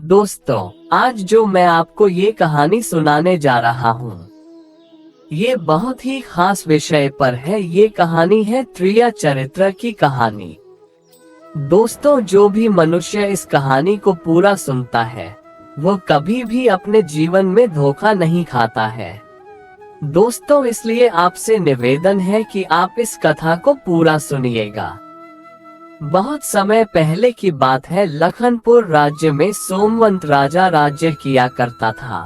दोस्तों, आज जो मैं आपको ये कहानी सुनाने जा रहा हूँ, ये बहुत ही खास विषय पर है। ये कहानी है त्रिया चरित्र की कहानी। दोस्तों, जो भी मनुष्य इस कहानी को पूरा सुनता है, वो कभी भी अपने जीवन में धोखा नहीं खाता है। दोस्तों, इसलिए आपसे निवेदन है कि आप इस कथा को पूरा सुनिएगा। बहुत समय पहले की बात है। लखनपुर राज्य में सोमवंत राजा राज्य किया करता था।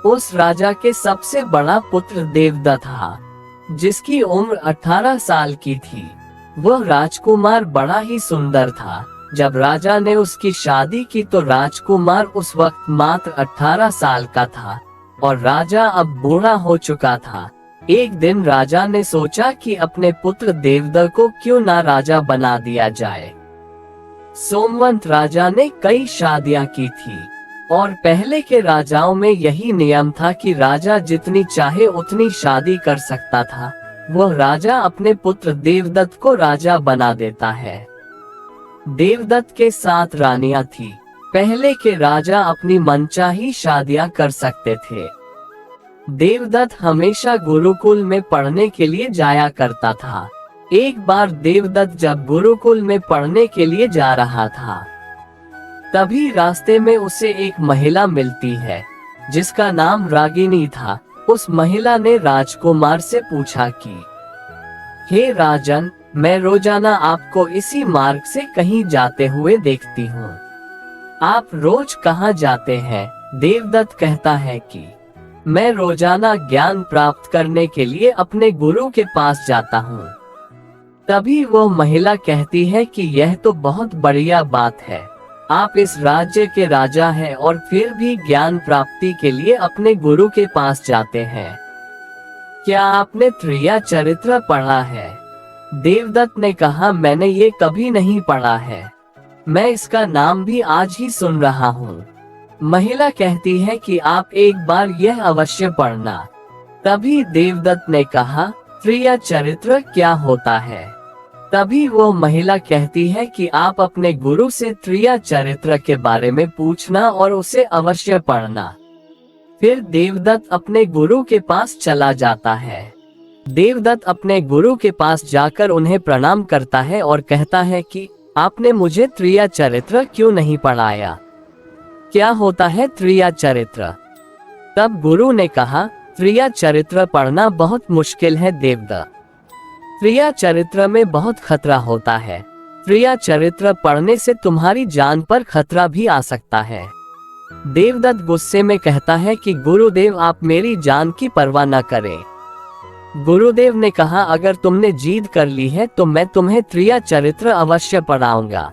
उस राजा के सबसे बड़ा पुत्र देवदत्त था, जिसकी उम्र 18 साल की थी। वह राजकुमार बड़ा ही सुंदर था। जब राजा ने उसकी शादी की तो राजकुमार उस वक्त मात्र 18 साल का था और राजा अब बूढ़ा हो चुका था। एक दिन राजा ने सोचा कि अपने पुत्र देवदत्त को क्यों ना राजा बना दिया जाए। सोमवंत राजा ने कई शादियां की थी और पहले के राजाओं में यही नियम था कि राजा जितनी चाहे उतनी शादी कर सकता था। वह राजा अपने पुत्र देवदत्त को राजा बना देता है। देवदत्त के 7 रानियां थी। पहले के राजा अपनी मनचाही शादियां कर सकते थे। देवदत्त हमेशा गुरुकुल में पढ़ने के लिए जाया करता था। एक बार देवदत्त जब गुरुकुल में पढ़ने के लिए जा रहा था, तभी रास्ते में उसे एक महिला मिलती है, जिसका नाम रागिनी था। उस महिला ने राजकुमार से पूछा कि हे राजन, मैं रोजाना आपको इसी मार्ग से कहीं जाते हुए देखती हूँ। आप रोज कहाँ जाते हैं? देवदत्त कहता है कि मैं रोजाना ज्ञान प्राप्त करने के लिए अपने गुरु के पास जाता हूँ। तभी वो महिला कहती है कि यह तो बहुत बढ़िया बात है। आप इस राज्य के राजा हैं और फिर भी ज्ञान प्राप्ति के लिए अपने गुरु के पास जाते हैं। क्या आपने त्रिया चरित्र पढ़ा है? देवदत्त ने कहा, मैंने ये कभी नहीं पढ़ा है। मैं इसका नाम भी आज ही सुन रहा हूँ। महिला कहती है कि आप एक बार यह अवश्य पढ़ना। तभी देवदत्त ने कहा, त्रिया चरित्र क्या होता है? तभी वो महिला कहती है कि आप अपने गुरु से त्रिया चरित्र के बारे में पूछना और उसे अवश्य पढ़ना। फिर देवदत्त अपने गुरु के पास चला जाता है। देवदत्त अपने गुरु के पास जाकर उन्हें प्रणाम करता है और कहता है कि आपने मुझे त्रिया चरित्र क्यों नहीं पढ़ाया? क्या होता है त्रिया चरित्र? तब गुरु ने कहा, त्रिया चरित्र पढ़ना बहुत मुश्किल है देवदत्त। त्रिया चरित्र में बहुत खतरा होता है। त्रिया चरित्र पढ़ने से तुम्हारी जान पर खतरा भी आ सकता है। देवदत्त गुस्से में कहता है कि गुरुदेव, आप मेरी जान की परवाह न करें। गुरुदेव ने कहा, अगर तुमने जीत कर ली है तो मैं तुम्हें त्रिया चरित्र अवश्य पढ़ाऊंगा।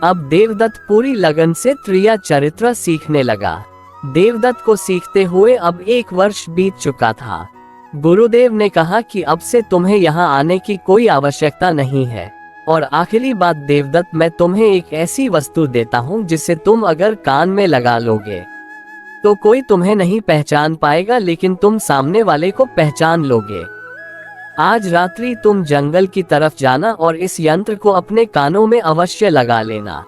अब देवदत्त पूरी लगन से त्रिया चरित्र सीखने लगा। देवदत्त को सीखते हुए अब 1 वर्ष बीत चुका था। गुरुदेव ने कहा कि अब से तुम्हें यहाँ आने की कोई आवश्यकता नहीं है। और आखिरी बात देवदत्त, मैं तुम्हें एक ऐसी वस्तु देता हूँ जिसे तुम अगर कान में लगा लोगे तो कोई तुम्हें नहीं पहचान पाएगा, लेकिन तुम सामने वाले को पहचान लोगे। आज रात्रि तुम जंगल की तरफ जाना और इस यंत्र को अपने कानों में अवश्य लगा लेना।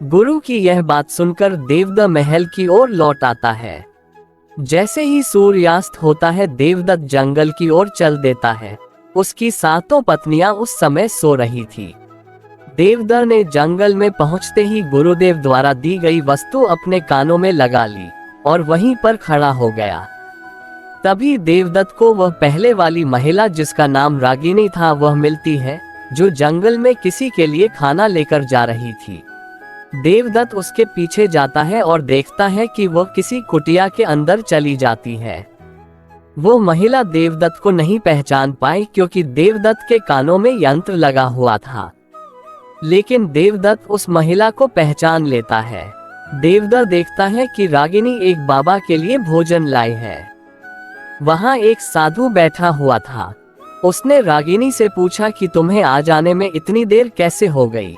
गुरु की यह बात सुनकर देवदत्त महल की ओर लौट आता है। जैसे ही सूर्यास्त होता है, देवदत्त जंगल की ओर चल देता है। उसकी 7 पत्नियां उस समय सो रही थी। देवदत्त ने जंगल में पहुंचते ही गुरुदेव द्वारा दी गई वस्तु अपने कानों में लगा ली और वहीं पर खड़ा हो गया। तभी देवदत्त को वह पहले वाली महिला, जिसका नाम रागिनी था, वह मिलती है, जो जंगल में किसी के लिए खाना लेकर जा रही थी। देवदत्त उसके पीछे जाता है और देखता है कि वह किसी कुटिया के अंदर चली जाती है। वो महिला देवदत्त को नहीं पहचान पाई, क्योंकि देवदत्त के कानों में यंत्र लगा हुआ था। लेकिन देवदत्त उस महिला को पहचान लेता है। देवदत्त देखता है कि रागिनी एक बाबा के लिए भोजन लाई है। वहां एक साधु बैठा हुआ था। उसने रागिनी से पूछा कि तुम्हें आ जाने में इतनी देर कैसे हो गई?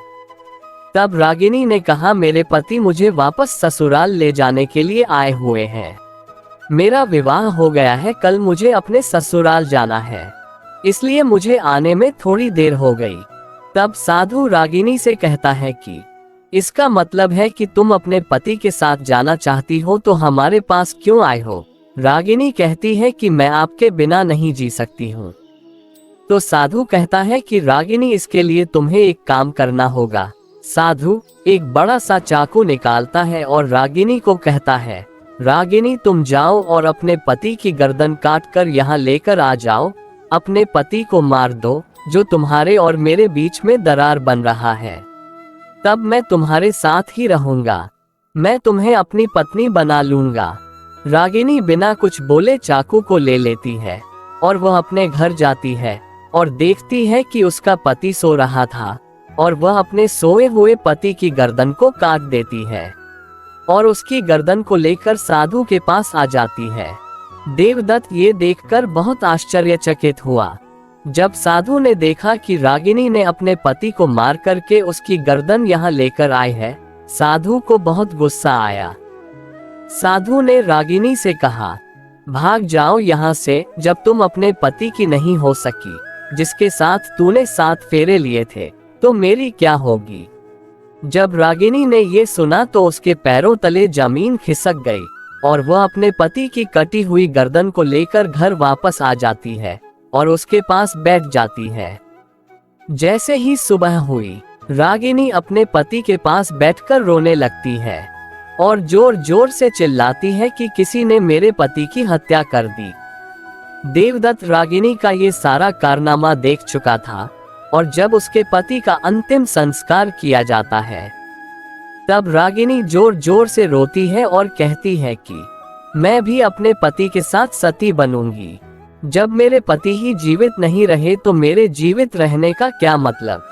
तब रागिनी ने कहा, मेरे पति मुझे वापस ससुराल ले जाने के लिए आए हुए हैं। मेरा विवाह हो गया है, कल मुझे अपने ससुराल जाना है, इसलिए मुझे आने में थोड़ी देर हो गई। तब साधु रागिनी से कहता है कि इसका मतलब है कि तुम अपने पति के साथ जाना चाहती हो, तो हमारे पास क्यों आए हो? रागिनी कहती है कि मैं आपके बिना नहीं जी सकती हूँ। तो साधु कहता है कि रागिनी, इसके लिए तुम्हें एक काम करना होगा। साधु एक बड़ा सा चाकू निकालता है और रागिनी को कहता है, रागिनी तुम जाओ और अपने पति की गर्दन काट कर यहाँ लेकर आ जाओ। अपने पति को मार दो, जो तुम्हारे और मेरे बीच में दरार बन रहा है। तब मैं तुम्हारे साथ ही रहूंगा। मैं तुम्हें अपनी पत्नी बना लूंगा। रागिनी बिना कुछ बोले चाकू को ले लेती है और वह अपने घर जाती है और देखती है कि उसका पति सो रहा था, और वह अपने सोए हुए पति की गर्दन को काट देती है और उसकी गर्दन को लेकर साधु के पास आ जाती है। देवदत्त ये देखकर बहुत आश्चर्यचकित हुआ। जब साधु ने देखा कि रागिनी ने अपने पति को मार करके उसकी गर्दन यहाँ लेकर आई है, साधु को बहुत गुस्सा आया। साधु ने रागिनी से कहा, भाग जाओ यहाँ से, जब तुम अपने पति की नहीं हो सकी, जिसके साथ तूने 7 फेरे लिए थे, तो मेरी क्या होगी? जब रागिनी ने ये सुना तो उसके पैरों तले जमीन खिसक गई और वह अपने पति की कटी हुई गर्दन को लेकर घर वापस आ जाती है और उसके पास बैठ जाती है। जैसे ही सुबह हुई, रागिनी अपने पति के पास बैठकर रोने लगती है और जोर जोर से चिल्लाती है कि किसी ने मेरे पति की हत्या कर दी। देवदत्त रागिनी का ये सारा कारनामा देख चुका था, और जब उसके पति का अंतिम संस्कार किया जाता है, तब रागिनी जोर जोर से रोती है और कहती है कि मैं भी अपने पति के साथ सती बनूंगी। जब मेरे पति ही जीवित नहीं रहे तो मेरे जीवित रहने का क्या मतलब?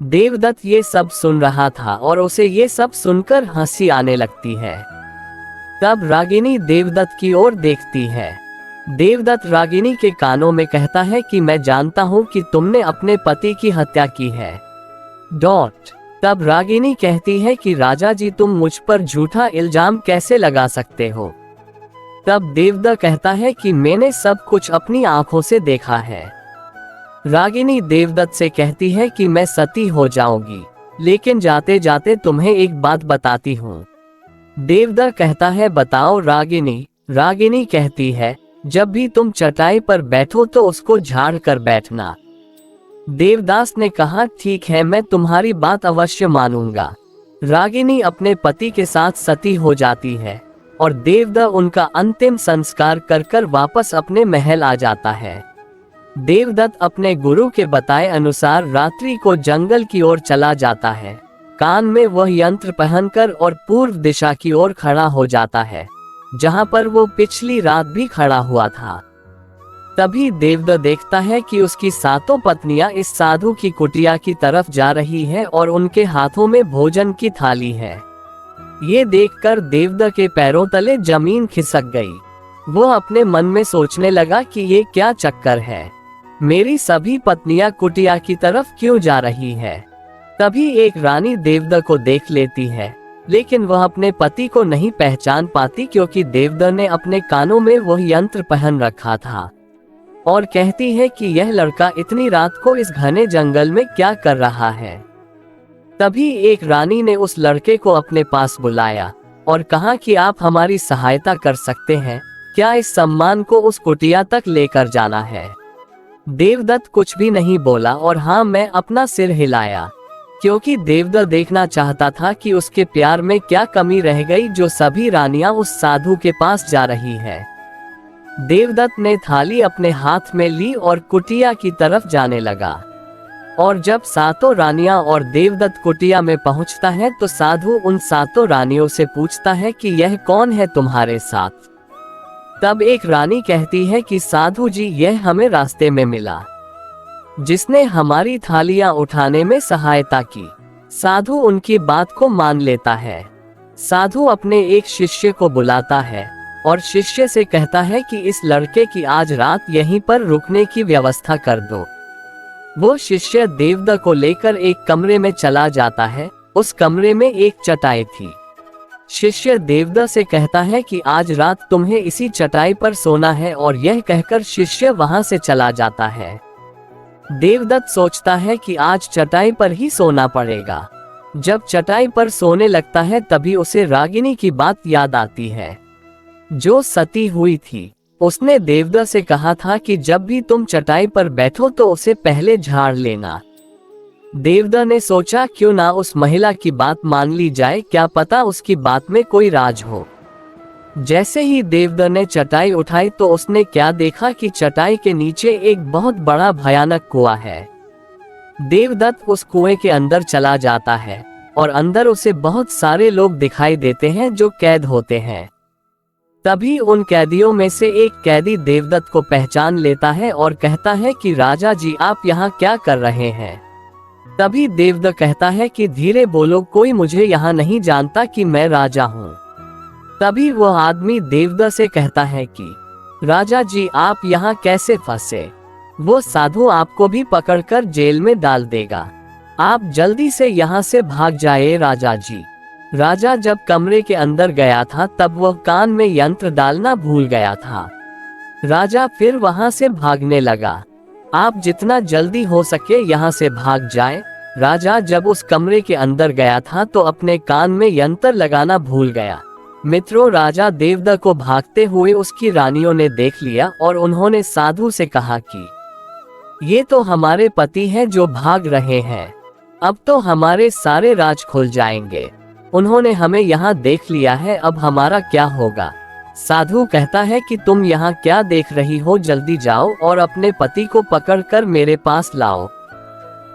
देवदत्त ये सब सुन रहा था और उसे ये सब सुनकर हंसी आने लगती है। तब रागिनी देवदत्त की ओर देखती है। देवदत्त रागिनी के कानों में कहता है कि मैं जानता हूँ कि तुमने अपने पति की हत्या की है। तब रागिनी कहती है कि राजा जी, तुम मुझ पर झूठा इल्जाम कैसे लगा सकते हो? तब देवदत्त कहता है कि मैंने सब कुछ अपनी आंखों से देखा है। रागिनी देवदत्त से कहती है कि मैं सती हो जाऊंगी, लेकिन जाते जाते तुम्हें एक बात बताती हूँ। देवदत्त कहता है, बताओ रागिनी। रागिनी कहती है, जब भी तुम चटाई पर बैठो तो उसको झाड़ कर बैठना। देवदास ने कहा, ठीक है, मैं तुम्हारी बात अवश्य मानूंगा। रागिनी अपने पति के साथ सती हो जाती है और देवदत्त उनका अंतिम संस्कार कर कर वापस अपने महल आ जाता है। देवदत्त अपने गुरु के बताए अनुसार रात्रि को जंगल की ओर चला जाता है। कान में वह यंत्र पहनकर और पूर्व दिशा की ओर खड़ा हो जाता है, जहां पर वो पिछली रात भी खड़ा हुआ था। तभी देवदत्त देखता है कि उसकी 7 पत्नियां इस साधु की कुटिया की तरफ जा रही है और उनके हाथों में भोजन की थाली है। ये देखकर देवदत्त के पैरों तले जमीन खिसक गई। वो अपने मन में सोचने लगा कि ये क्या चक्कर है, मेरी सभी पत्नियां कुटिया की तरफ क्यों जा रही है। तभी एक रानी देवदत्त को देख लेती है, लेकिन वह अपने पति को नहीं पहचान पाती, क्योंकि देवदत्त ने अपने कानों में वह यंत्र पहन रखा था, और कहती है कि यह लड़का इतनी रात को इस घने जंगल में क्या कर रहा है। तभी एक रानी ने उस लड़के को अपने पास बुलाया और कहा कि आप हमारी सहायता कर सकते हैं क्या? इस सम्मान को उस कुटिया तक लेकर जाना है। देवदत्त कुछ भी नहीं बोला और हाँ मैं अपना सिर हिलाया, क्योंकि देवदत्त देखना चाहता था कि उसके प्यार में क्या कमी रह गई जो सभी रानियां उस साधु के पास जा रही है। देवदत्त ने थाली अपने हाथ में ली और कुटिया की तरफ जाने लगा, और जब 7 रानियां और देवदत्त कुटिया में पहुंचता है तो साधु उन 7 रानियों से पूछता है कि यह कौन है तुम्हारे साथ। तब एक रानी कहती है कि साधु जी, यह हमें रास्ते में मिला, जिसने हमारी थालियां उठाने में सहायता की। साधु उनकी बात को मान लेता है। साधु अपने एक शिष्य को बुलाता है और शिष्य से कहता है कि इस लड़के की आज रात यहीं पर रुकने की व्यवस्था कर दो। वो शिष्य देवदत्त को लेकर एक कमरे में चला जाता है। उस कमरे में एक चटाई थी। शिष्य देवदत्त से कहता है कि आज रात तुम्हें इसी चटाई पर सोना है, और यह कहकर शिष्य वहां से चला जाता है। देवदत्त सोचता है कि आज चटाई पर ही सोना पड़ेगा। जब चटाई पर सोने लगता है तभी उसे रागिनी की बात याद आती है, जो सती हुई थी। उसने देवदा से कहा था कि जब भी तुम चटाई पर बैठो तो उसे पहले झाड़ लेना। देवदा ने सोचा क्यों ना उस महिला की बात मान ली जाए, क्या पता उसकी बात में कोई राज हो। जैसे ही देवदा ने चटाई उठाई तो उसने क्या देखा कि चटाई के नीचे एक बहुत बड़ा भयानक कुआं है। देवदत्त उस कुएं के अंदर चला जाता है और अंदर उसे बहुत सारे लोग दिखाई देते हैं जो कैद होते हैं। तभी उन कैदियों में से एक कैदी देवदत्त को पहचान लेता है और कहता है कि राजा जी आप यहाँ क्या कर रहे हैं। तभी देवदत्त कहता है कि धीरे बोलो, कोई मुझे यहाँ नहीं जानता कि मैं राजा हूँ। तभी वह आदमी देवदत्त से कहता है कि राजा जी आप यहाँ कैसे फंसे, वो साधु आपको भी पकड़कर जेल में डाल देगा, आप जल्दी से यहाँ से भाग जाए राजा जी। राजा जब कमरे के अंदर गया था तब वह कान में यंत्र डालना भूल गया था। राजा फिर वहां से भागने लगा। आप जितना जल्दी हो सके यहाँ से भाग जाए। राजा जब उस कमरे के अंदर गया था तो अपने कान में यंत्र लगाना भूल गया। मित्रों, राजा देवदा को भागते हुए उसकी रानियों ने देख लिया और उन्होंने साधु से कहा कि ये तो हमारे पति हैं जो भाग रहे हैं, अब तो हमारे सारे राज खुल जाएंगे। उन्होंने हमें यहाँ देख लिया है, अब हमारा क्या होगा। साधु कहता है कि तुम यहाँ क्या देख रही हो, जल्दी जाओ और अपने पति को पकड़कर मेरे पास लाओ।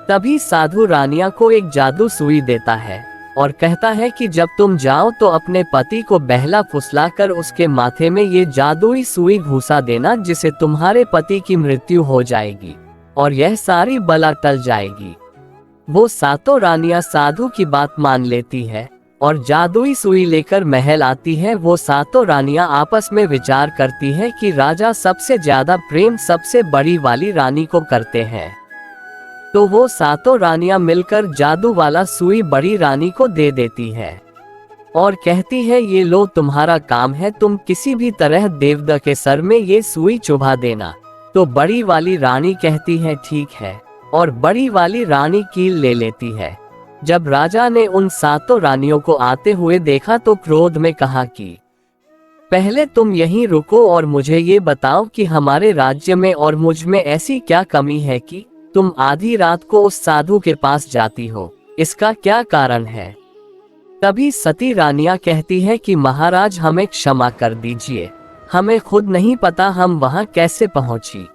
तभी साधु रानिया को एक जादू सुई देता है और कहता है कि जब तुम जाओ तो अपने पति को बहला फुसलाकर उसके माथे में ये जादुई सुई घुसा देना, जिससे तुम्हारे पति की मृत्यु हो जाएगी और यह सारी बला टल जाएगी। वो सातों रानियां साधु की बात मान लेती है और जादुई सुई लेकर महल आती है। वो सातों रानियां आपस में विचार करती है कि राजा सबसे ज्यादा प्रेम सबसे बड़ी वाली रानी को करते हैं, तो वो सातों रानियां मिलकर जादू वाला सुई बड़ी रानी को दे देती है और कहती है ये लो तुम्हारा काम है, तुम किसी भी तरह देवदा के सर में ये सुई चुभा देना। तो बड़ी वाली रानी कहती है ठीक है, और बड़ी वाली रानी कील ले लेती है। जब राजा ने उन सातों रानियों को आते हुए देखा तो क्रोध में कहा कि पहले तुम यहीं रुको और मुझे ये बताओ कि हमारे राज्य में और मुझ में ऐसी क्या कमी है कि तुम आधी रात को उस साधु के पास जाती हो, इसका क्या कारण है। तभी सती रानियां कहती है कि महाराज हमें क्षमा कर दीजिए, हमें खुद नहीं पता हम वहां कैसे पहुंची।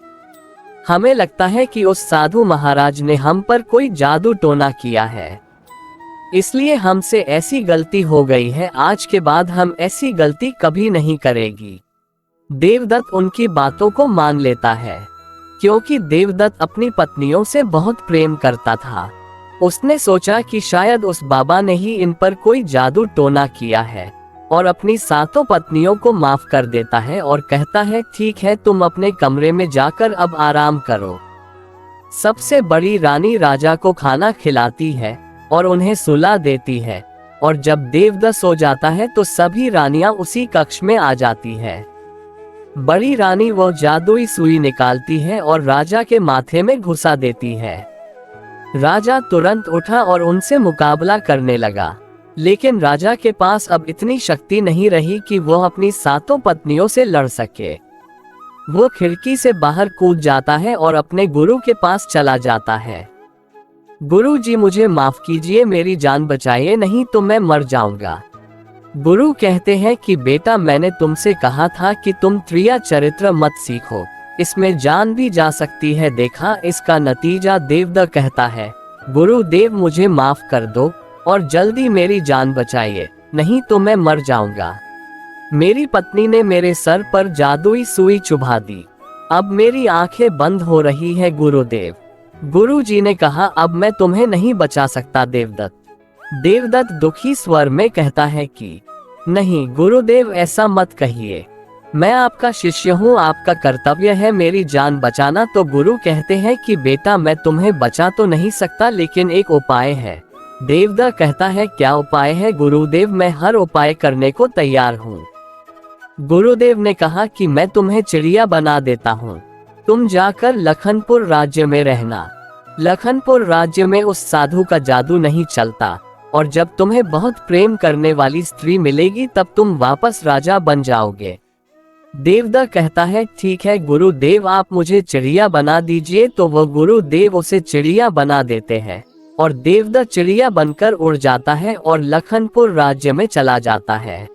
हमें लगता है कि उस साधु महाराज ने हम पर कोई जादू टोना किया है, इसलिए हमसे ऐसी गलती हो गई है, आज के बाद हम ऐसी गलती कभी नहीं करेगी। देवदत्त उनकी बातों को मान लेता है, क्योंकि देवदत्त अपनी पत्नियों से बहुत प्रेम करता था। उसने सोचा कि शायद उस बाबा ने ही इन पर कोई जादू टोना किया है और अपनी सातों पत्नियों को माफ कर देता है और कहता है ठीक है, तुम अपने कमरे में जाकर अब आराम करो। सबसे बड़ी रानी राजा को खाना खिलाती है और उन्हें सुला देती है, और जब देवदत्त सो जाता है तो सभी रानियां उसी कक्ष में आ जाती है। बड़ी रानी वो जादुई सुई निकालती है और राजा के माथे में घुसा देती है। राजा तुरंत उठा और उनसे मुकाबला करने लगा, लेकिन राजा के पास अब इतनी शक्ति नहीं रही कि वह अपनी सातों पत्नियों से लड़ सके। वो खिड़की से बाहर कूद जाता है और अपने गुरु के पास चला जाता है। गुरु जी मुझे माफ कीजिए, मेरी जान बचाइए, नहीं तो मैं मर जाऊंगा। गुरु कहते हैं कि बेटा मैंने तुमसे कहा था कि तुम त्रिया चरित्र मत सीखो, इसमें जान भी जा सकती है, देखा इसका नतीजा। देवदा कहता है गुरुदेव मुझे माफ कर दो और जल्दी मेरी जान बचाइए, नहीं तो मैं मर जाऊंगा। मेरी पत्नी ने मेरे सर पर जादुई सुई चुभा दी, अब मेरी आंखें बंद हो रही है गुरुदेव। गुरुजी ने कहा अब मैं तुम्हें नहीं बचा सकता देवदत्त। देवदत्त दुखी स्वर में कहता है कि नहीं गुरुदेव ऐसा मत कहिए, मैं आपका शिष्य हूँ, आपका कर्तव्य है मेरी जान बचाना। तो गुरु कहते हैं कि बेटा मैं तुम्हें बचा तो नहीं सकता, लेकिन एक उपाय है। देवदत्त कहता है क्या उपाय है गुरुदेव, मैं हर उपाय करने को तैयार हूँ। गुरुदेव ने कहा कि मैं तुम्हें चिड़िया बना देता हूँ, तुम जाकर लखनपुर राज्य में रहना। लखनपुर राज्य में उस साधु का जादू नहीं चलता, और जब तुम्हें बहुत प्रेम करने वाली स्त्री मिलेगी तब तुम वापस राजा बन जाओगे। देवदा कहता है ठीक है गुरुदेव, आप मुझे चिड़िया बना दीजिए। तो वह गुरुदेव उसे चिड़िया बना देते हैं और देवदा चिड़िया बनकर उड़ जाता है और लखनपुर राज्य में चला जाता है।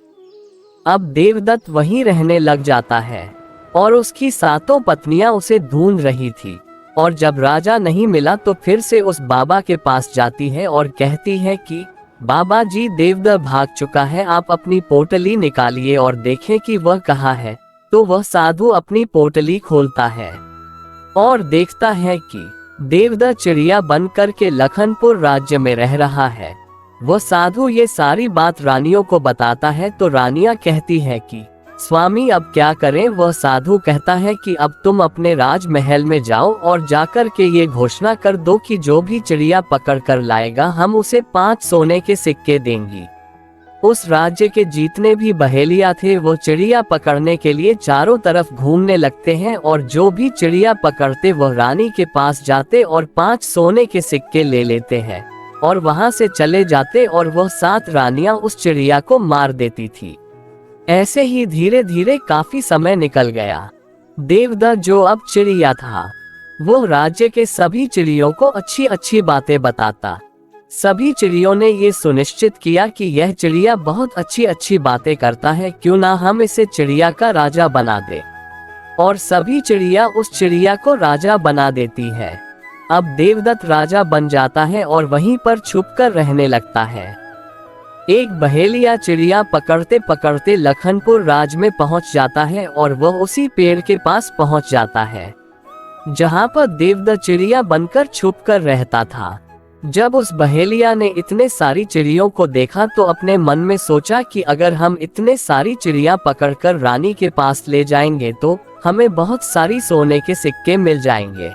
अब देवदत्त वहीं रहने लग जाता है और उसकी 7 पत्नियां उसे ढूंढ रही थी। और जब राजा नहीं मिला तो फिर से उस बाबा के पास जाती है और कहती है कि बाबा जी, देवदत्त भाग चुका है, आप अपनी पोटली निकालिए और देखें कि वह कहाँ है। तो वह साधु अपनी पोटली खोलता है और देखता है कि देवदत्त चिड़िया बन करके लखनपुर राज्य में रह रहा है। वह साधु ये सारी बात रानियों को बताता है तो रानियां कहती है कि स्वामी अब क्या करें। वह साधु कहता है कि अब तुम अपने राजमहल में जाओ और जाकर के ये घोषणा कर दो कि जो भी चिड़िया पकड़ कर लाएगा हम उसे 5 सोने के सिक्के देंगी। उस राज्य के जितने भी बहेलिया थे वो चिड़िया पकड़ने के लिए चारों तरफ घूमने लगते हैं और जो भी चिड़िया पकड़ते वह रानी के पास जाते और 5 सोने के सिक्के ले लेते हैं और वहां से चले जाते और वह 7 रानियां उस चिड़िया को मार देती थी। ऐसे ही धीरे धीरे काफी समय निकल गया। देवदत्त जो अब चिड़िया था वो राज्य के सभी चिड़ियों को अच्छी अच्छी बातें बताता। सभी चिड़ियों ने ये सुनिश्चित किया कि यह चिड़िया बहुत अच्छी अच्छी बातें करता है, क्यों ना हम इसे चिड़िया का राजा बना दे। और सभी चिड़िया उस चिड़िया को राजा बना देती है। अब देवदत्त राजा बन जाता है और वहीं पर छुपकर रहने लगता है। एक बहेलिया चिड़िया पकड़ते पकड़ते लखनपुर राज में पहुंच जाता है और वह उसी पेड़ के पास पहुंच जाता है जहां पर देवदत्त चिड़िया बनकर छुपकर रहता था। जब उस बहेलिया ने इतने सारी चिड़ियों को देखा तो अपने मन में सोचा कि अगर हम इतने सारी चिड़िया पकड़कर रानी के पास ले जाएंगे तो हमें बहुत सारी सोने के सिक्के मिल जाएंगे।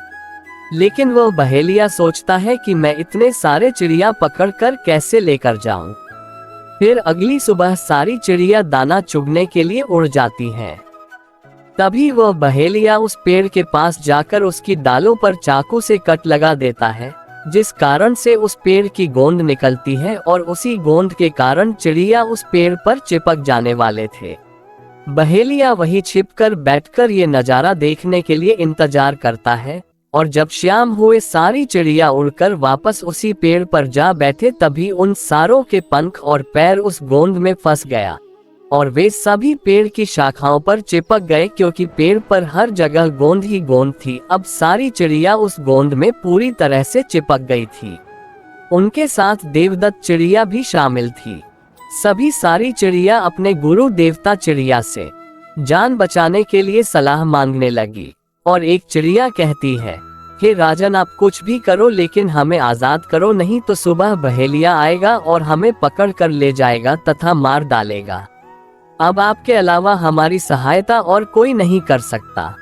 लेकिन वह बहेलिया सोचता है कि मैं इतने सारे चिड़िया पकड़कर कैसे लेकर जाऊं। फिर अगली सुबह सारी चिड़िया दाना चुगने के लिए उड़ जाती हैं। तभी वह बहेलिया उस पेड़ के पास जाकर उसकी डालों पर चाकू से कट लगा देता है, जिस कारण से उस पेड़ की गोंद निकलती है और उसी गोंद के कारण चिड़िया उस पेड़ पर चिपक जाने वाले थे। बहेलिया वहीं छिपकर बैठकर ये नज़ारा देखने के लिए इंतजार करता है और जब शाम हुए सारी चिड़िया उड़कर वापस उसी पेड़ पर जा बैठे तभी उन सारों के पंख और पैर उस गोंद में फंस गया और वे सभी पेड़ की शाखाओं पर चिपक गए, क्योंकि पेड़ पर हर जगह गोंद ही गोंद थी। अब सारी चिड़िया उस गोंद में पूरी तरह से चिपक गई थी। उनके साथ देवदत्त चिड़िया भी शामिल थी। सभी सारी चिड़िया अपने गुरु देवता चिड़िया से जान बचाने के लिए सलाह मांगने लगी और एक चिड़िया कहती है, हे राजन, आप कुछ भी करो लेकिन हमें आजाद करो, नहीं तो सुबह बहेलिया आएगा और हमें पकड़ कर ले जाएगा तथा मार डालेगा। अब आपके अलावा हमारी सहायता और कोई नहीं कर सकता।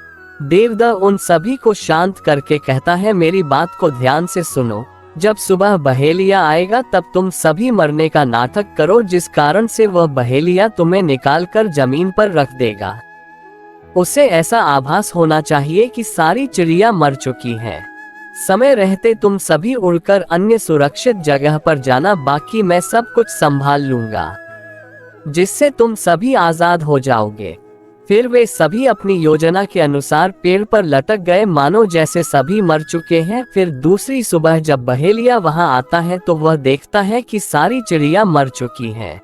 देवदत्त उन सभी को शांत करके कहता है, मेरी बात को ध्यान से सुनो। जब सुबह बहेलिया आएगा तब तुम सभी मरने का नाटक करो, जिस कारण से वह बहेलिया तुम्हें निकाल कर जमीन पर रख देगा। उसे ऐसा आभास होना चाहिए कि सारी चिड़िया मर चुकी हैं। समय रहते तुम सभी उड़कर अन्य सुरक्षित जगह पर जाना, बाकी मैं सब कुछ संभाल लूंगा, जिससे तुम सभी आजाद हो जाओगे। फिर वे सभी अपनी योजना के अनुसार पेड़ पर लटक गए, मानो जैसे सभी मर चुके हैं। फिर दूसरी सुबह जब बहेलिया वहां आता है तो वह देखता है कि सारी चिड़िया मर चुकी हैं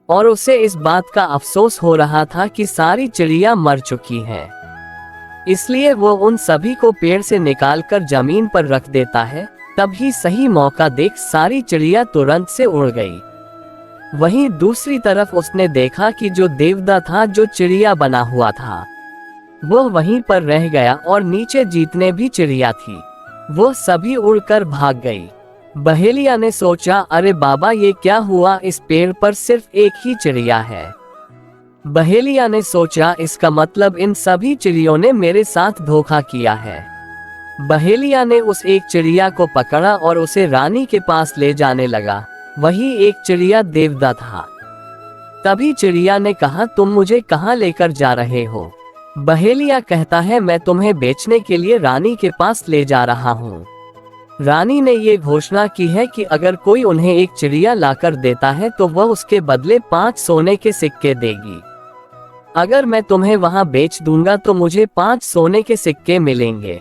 और उसे इस बात का अफसोस हो रहा था कि सारी चिड़िया मर चुकी हैं। इसलिए वो उन सभी को पेड़ से निकालकर जमीन पर रख देता है। तभी सही मौका देख सारी चिड़िया तुरंत से उड़ गई। वहीं दूसरी तरफ उसने देखा कि जो देवदत्त था, जो चिड़िया बना हुआ था, वो वहीं पर रह गया और नीचे जितने भी चिड़िया थी वो सभी उड़कर भाग गई। बहेलिया ने सोचा, अरे बाबा, ये क्या हुआ, इस पेड़ पर सिर्फ एक ही चिड़िया है। बहेलिया ने सोचा, इसका मतलब इन सभी चिड़ियों ने मेरे साथ धोखा किया है। बहेलिया ने उस एक चिड़िया को पकड़ा और उसे रानी के पास ले जाने लगा। वही एक चिड़िया देवदत्त था। तभी चिड़िया ने कहा, तुम मुझे कहाँ लेकर जा रहे हो? बहेलिया कहता है, मैं तुम्हें बेचने के लिए रानी के पास ले जा रहा हूँ। रानी ने ये घोषणा की है कि अगर कोई उन्हें एक चिड़िया लाकर देता है तो वह उसके बदले 5 सोने के सिक्के देगी। अगर मैं तुम्हें वहां बेच दूंगा तो मुझे 5 सोने के सिक्के मिलेंगे।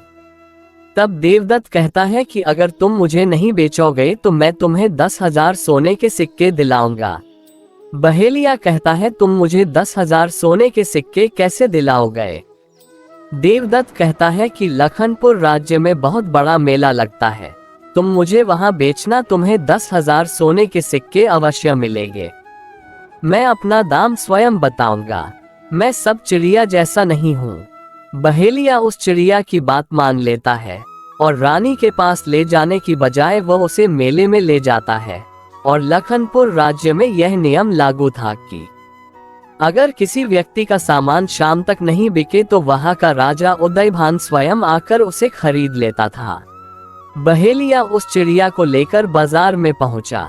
तब देवदत्त कहता है कि अगर तुम मुझे नहीं बेचोगे तो मैं तुम्हें 10,000 सोने के सिक्के दिलाऊंगा। बहेलिया कहता है तुम मुझे 10,000 सोने के सिक्के कैसे दिलाओगे? देवदत्त कहता है कि लखनपुर राज्य में बहुत बड़ा मेला लगता है, तुम मुझे वहां बेचना, तुम्हें 10,000 सोने के सिक्के अवश्य मिलेंगे। मैं अपना दाम स्वयं बताऊंगा, मैं सब चिड़िया जैसा नहीं हूँ। बहेलिया उस चिड़िया की बात मान लेता है और रानी के पास ले जाने की बजाय वह उसे मेले में ले जाता है। और लखनपुर राज्य में यह नियम लागू था कि अगर किसी व्यक्ति का सामान शाम तक नहीं बिके तो वहां का राजा उदयभान स्वयं आकर उसे खरीद लेता था। बहेलिया उस चिड़िया को लेकर बाजार में पहुंचा।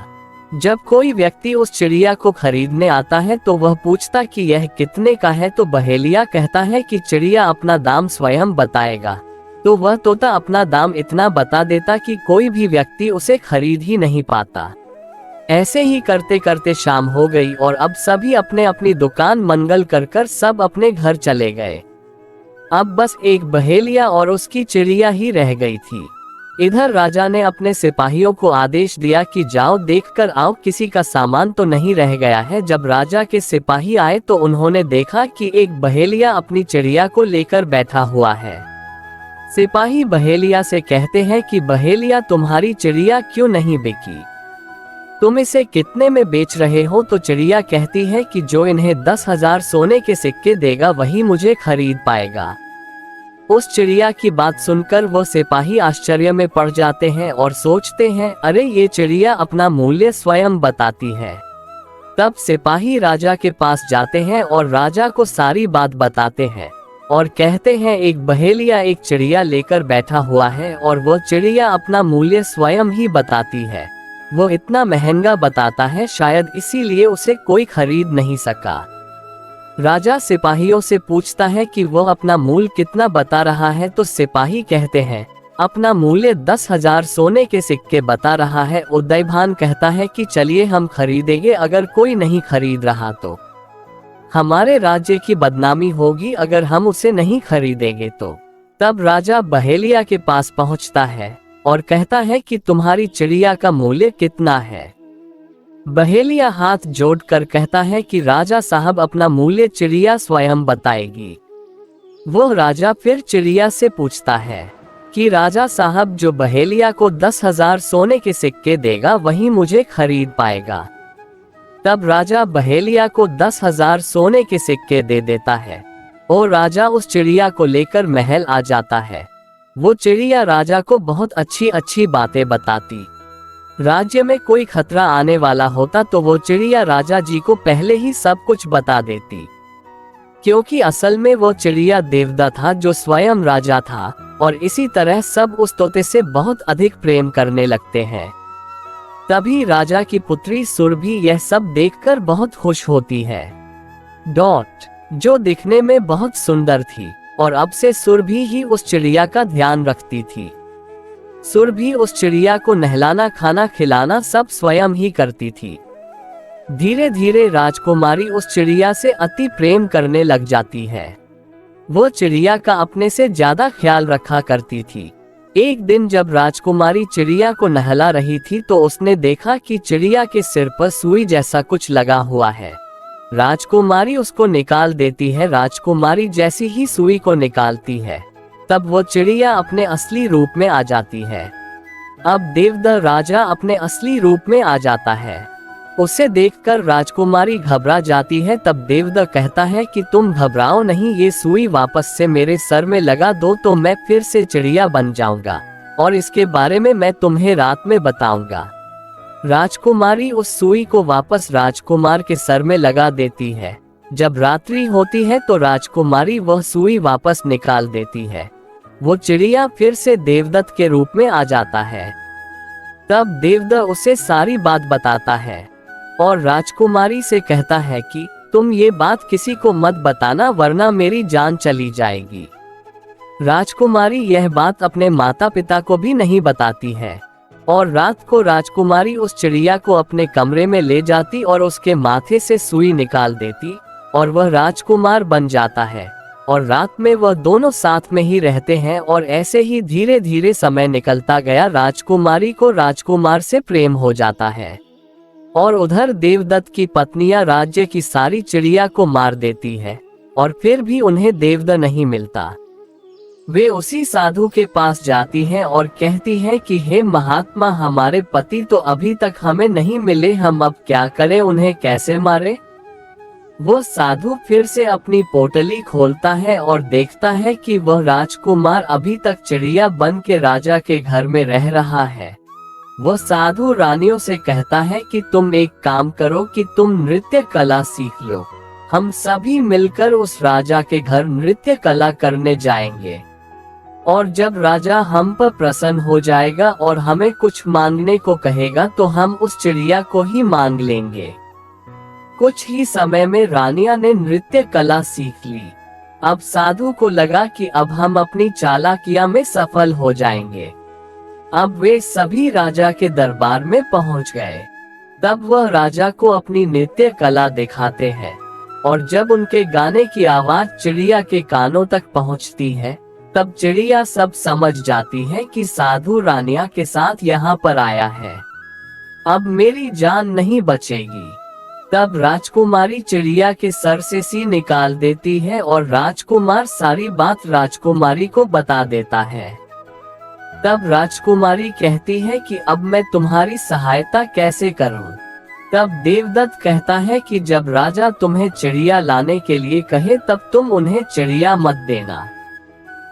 जब कोई व्यक्ति उस चिड़िया को खरीदने आता है तो वह पूछता कि यह कितने का है, तो बहेलिया कहता है कि चिड़िया अपना दाम स्वयं बताएगा। तो वह तोता अपना दाम इतना बता देता कि कोई भी व्यक्ति उसे खरीद ही नहीं पाता। ऐसे ही करते करते शाम हो गई और अब सभी अपने अपनी दुकान मंगल कर सब अपने घर चले गए। अब बस एक बहेलिया और उसकी चिड़िया ही रह गई थी। इधर राजा ने अपने सिपाहियों को आदेश दिया कि जाओ देखकर आओ किसी का सामान तो नहीं रह गया है। जब राजा के सिपाही आए तो उन्होंने देखा कि एक बहेलिया अपनी चिड़िया को लेकर बैठा हुआ है। सिपाही बहेलिया से कहते हैं कि बहेलिया, तुम्हारी चिड़िया क्यों नहीं बिकी? तुम इसे कितने में बेच रहे हो? तो चिड़िया कहती है कि जो इन्हें 10,000 सोने के सिक्के देगा वही मुझे खरीद पाएगा। उस चिड़िया की बात सुनकर वो सिपाही आश्चर्य में पड़ जाते हैं और सोचते हैं, अरे ये चिड़िया अपना मूल्य स्वयं बताती है। तब सिपाही राजा के पास जाते हैं और राजा को सारी बात बताते हैं और कहते हैं एक बहेलिया एक चिड़िया लेकर बैठा हुआ है और वो चिड़िया अपना मूल्य स्वयं ही बताती है। वो इतना महंगा बताता है, शायद इसीलिए उसे कोई खरीद नहीं सका। राजा सिपाहियों से पूछता है कि वो अपना मूल्य कितना बता रहा है, तो सिपाही कहते हैं अपना मूल्य 10,000 सोने के सिक्के बता रहा है। उदयभान कहता है कि चलिए हम खरीदेंगे, अगर कोई नहीं खरीद रहा तो हमारे राज्य की बदनामी होगी अगर हम उसे नहीं खरीदेंगे तो। तब राजा बहेलिया के पास पहुंचता है और कहता है कि तुम्हारी चिड़िया का मूल्य कितना है? बहेलिया हाथ जोड़कर कहता है कि राजा साहब अपना मूल्य चिड़िया स्वयं बताएगी। वो राजा फिर चिड़िया से पूछता है कि राजा साहब, जो बहेलिया को 10,000 सोने के सिक्के देगा वही मुझे खरीद पाएगा। तब राजा बहेलिया को 10,000 सोने के सिक्के दे देता है और राजा उस चिड़िया को लेकर महल आ जाता है। वो चिड़िया राजा को बहुत अच्छी अच्छी बातें बताती। राज्य में कोई खतरा आने वाला होता तो वो चिड़िया राजा जी को पहले ही सब कुछ बता देती, क्योंकि असल में वो चिड़िया देवदत्त था जो स्वयं राजा था और इसी तरह सब उस तोते से बहुत अधिक प्रेम करने लगते हैं। तभी राजा की पुत्री सुरभि यह सब देखकर बहुत खुश होती है। डॉट, जो दिखने में बहुत सुंदर थी और अब से सुरभि ही उस चिड़िया का ध्यान रखती थी। सुरभि उस चिड़िया को नहलाना, खाना खिलाना सब स्वयं ही करती थी। धीरे धीरे राजकुमारी उस चिड़िया से अति प्रेम करने लग जाती है। वो चिड़िया का अपने से ज्यादा ख्याल रखा करती थी। एक दिन जब राजकुमारी चिड़िया को नहला रही थी तो उसने देखा कि चिड़िया के सिर पर सुई जैसा कुछ लगा हुआ है। राजकुमारी उसको निकाल देती है। राजकुमारी जैसी ही सुई को निकालती है तब वो चिड़िया अपने असली रूप में आ जाती है। अब देवदत्त राजा अपने असली रूप में आ जाता है। उसे देखकर राजकुमारी घबरा जाती है। तब देवदत्त कहता है कि तुम घबराओ नहीं, ये सुई वापस से मेरे सर में लगा दो तो मैं फिर से चिड़िया बन जाऊंगा और इसके बारे में मैं तुम्हें रात में बताऊंगा। राजकुमारी उस सुई को वापस राजकुमार के सर में लगा देती है। जब रात्रि होती है तो राजकुमारी वह सुई वापस निकाल देती है। वो चिड़िया फिर से देवदत्त के रूप में आ जाता है। तब देवदत्त उसे सारी बात बताता है और राजकुमारी से कहता है कि तुम ये बात किसी को मत बताना वरना मेरी जान चली जाएगी। राजकुमारी यह बात अपने माता पिता को भी नहीं बताती है और रात को राजकुमारी उस चिड़िया को अपने कमरे में ले जाती और उसके माथे से सुई निकाल देती और वह राजकुमार बन जाता है और रात में वह दोनों साथ में ही रहते हैं और ऐसे ही धीरे धीरे समय निकलता गया। राजकुमारी को राजकुमार से प्रेम हो जाता है और उधर देवदत्त की पत्नियां राज्य की सारी चिड़िया को मार देती है और फिर भी उन्हें देवदत्त नहीं मिलता। वे उसी साधु के पास जाती हैं और कहती हैं कि हे महात्मा, हमारे पति तो अभी तक हमें नहीं मिले, हम अब क्या करें, उन्हें कैसे मारे। वो साधु फिर से अपनी पोटली खोलता है और देखता है कि वह राजकुमार अभी तक चिड़िया बन के राजा के घर में रह रहा है। वह साधु रानियों से कहता है कि तुम एक काम करो कि तुम नृत्य कला सीख लो, हम सभी मिलकर उस राजा के घर नृत्य कला करने जाएंगे और जब राजा हम पर प्रसन्न हो जाएगा और हमें कुछ मांगने को कहेगा तो हम उस चिड़िया को ही मांग लेंगे। कुछ ही समय में रानिया ने नृत्य कला सीख ली। अब साधु को लगा कि अब हम अपनी चालाकियां में सफल हो जाएंगे। अब वे सभी राजा के दरबार में पहुंच गए। तब वह राजा को अपनी नृत्य कला दिखाते हैं और जब उनके गाने की आवाज चिड़िया के कानों तक पहुंचती है तब चिड़िया सब समझ जाती है कि साधु रानिया के साथ यहाँ पर आया है, अब मेरी जान नहीं बचेगी। तब राजकुमारी चिड़िया के सर से सी निकाल देती है और राजकुमार सारी बात राजकुमारी को बता देता है। तब राजकुमारी कहती है कि अब मैं तुम्हारी सहायता कैसे करूं? तब देवदत्त कहता है कि जब राजा तुम्हें चिड़िया लाने के लिए कहे तब तुम उन्हें चिड़िया मत देना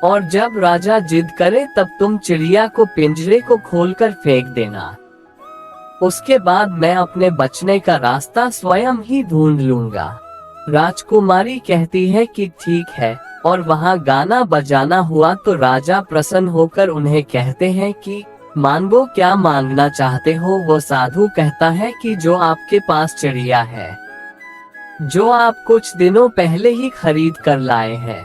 और जब राजा जिद करे तब तुम चिड़िया को पिंजरे को खोलकर फेंक देना। उसके बाद मैं अपने बचने का रास्ता स्वयं ही ढूंढ लूंगा। राजकुमारी कहती है कि ठीक है और वहाँ गाना बजाना हुआ तो राजा प्रसन्न होकर उन्हें कहते हैं कि मांगो, क्या मांगना चाहते हो। वो साधु कहता है कि जो आपके पास चिड़िया है, जो आप कुछ दिनों पहले ही खरीद कर लाए हैं,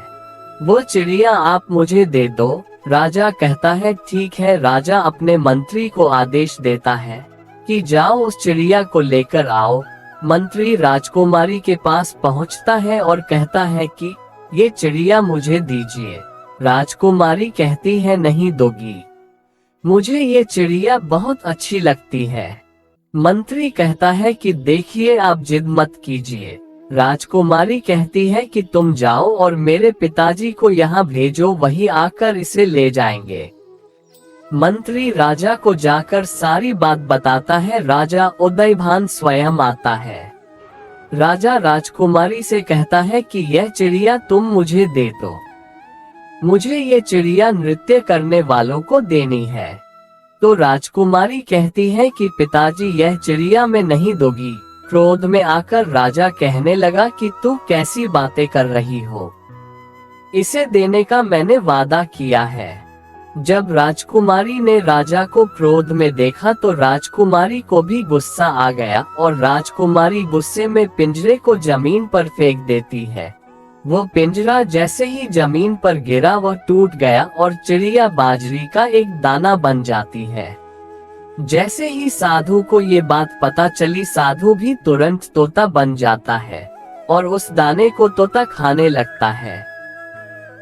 वो चिड़िया आप मुझे दे दो। राजा कहता है ठीक है। राजा अपने मंत्री को आदेश देता है कि जाओ उस चिड़िया को लेकर आओ। मंत्री राजकुमारी के पास पहुंचता है और कहता है कि ये चिड़िया मुझे दीजिए। राजकुमारी कहती है नहीं दोगी, मुझे ये चिड़िया बहुत अच्छी लगती है। मंत्री कहता है कि देखिए आप जिद मत कीजिए। राजकुमारी कहती है कि तुम जाओ और मेरे पिताजी को यहाँ भेजो, वही आकर इसे ले जाएंगे। मंत्री राजा को जाकर सारी बात बताता है। राजा उदयभान स्वयं आता है। राजा राजकुमारी से कहता है कि यह चिड़िया तुम मुझे दे दो, मुझे ये चिड़िया नृत्य करने वालों को देनी है। तो राजकुमारी कहती है कि पिताजी यह चिड़िया मैं नहीं दोगी। क्रोध में आकर राजा कहने लगा कि तू कैसी बातें कर रही हो, इसे देने का मैंने वादा किया है। जब राजकुमारी ने राजा को क्रोध में देखा तो राजकुमारी को भी गुस्सा आ गया और राजकुमारी गुस्से में पिंजरे को जमीन पर फेंक देती है। वो पिंजरा जैसे ही जमीन पर गिरा वह टूट गया और चिड़िया बाजरी का एक दाना बन जाती है। जैसे ही साधु को ये बात पता चली, साधु भी तुरंत तोता बन जाता है और उस दाने को तोता खाने लगता है।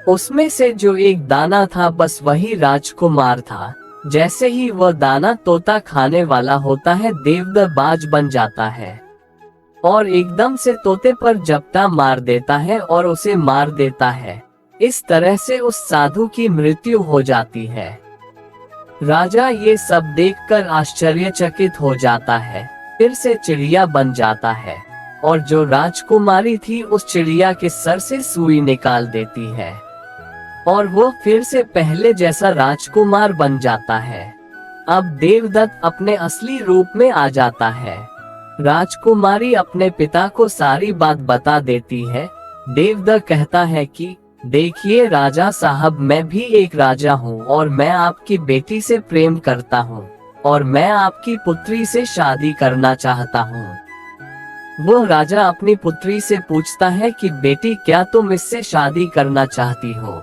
उसमें से जो एक दाना था बस वही राजकुमार था। जैसे ही वह दाना तोता खाने वाला होता है, देवदत्त बाज बन जाता है और एकदम से तोते पर झपटा मार देता है और उसे मार देता है। इस तरह से उस साधु की मृत्यु हो जाती है। राजा ये सब देखकर आश्चर्यचकित हो जाता है, फिर से चिड़िया बन जाता है और जो राजकुमारी थी उस चिड़िया के सर से सुई निकाल देती है और वो फिर से पहले जैसा राजकुमार बन जाता है। अब देवदत्त अपने असली रूप में आ जाता है। राजकुमारी अपने पिता को सारी बात बता देती है। देवदत्त कहता है कि देखिए राजा साहब, मैं भी एक राजा हूँ और मैं आपकी बेटी से प्रेम करता हूँ और मैं आपकी पुत्री से शादी करना चाहता हूँ। वो राजा अपनी पुत्री से पूछता है कि बेटी क्या तुम इससे शादी करना चाहती हो?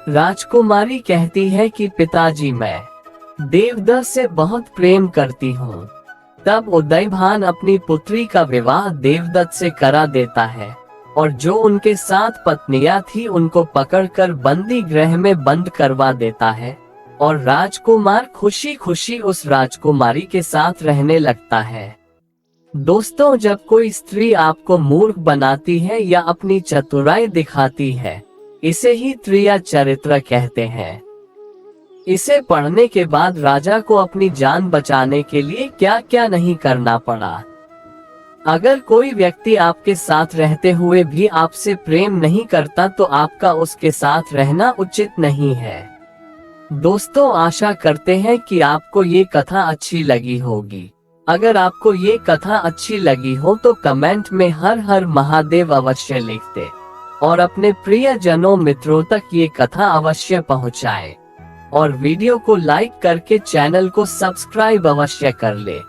राजकुमारी कहती है कि पिताजी, मैं देवदत्त से बहुत प्रेम करती हूँ। तब उदयभान अपनी पुत्री का विवाह देवदत्त से करा देता है और जो उनके साथ पत्नियां थी उनको पकड़कर बंदी गृह में बंद करवा देता है और राजकुमार खुशी खुशी उस राजकुमारी के साथ रहने लगता है। दोस्तों, जब कोई स्त्री आपको मूर्ख बनाती है या अपनी चतुराई दिखाती है, इसे ही त्रिया चरित्र कहते हैं। इसे पढ़ने के बाद राजा को अपनी जान बचाने के लिए क्या क्या नहीं करना पड़ा। अगर कोई व्यक्ति आपके साथ रहते हुए भी आपसे प्रेम नहीं करता तो आपका उसके साथ रहना उचित नहीं है। दोस्तों, आशा करते हैं कि आपको ये कथा अच्छी लगी होगी। अगर आपको ये कथा अच्छी लगी हो तो कमेंट में हर हर महादेव अवश्य लिख दे और अपने प्रियजनों मित्रों तक ये कथा अवश्य पहुंचाए और वीडियो को लाइक करके चैनल को सब्सक्राइब अवश्य कर ले।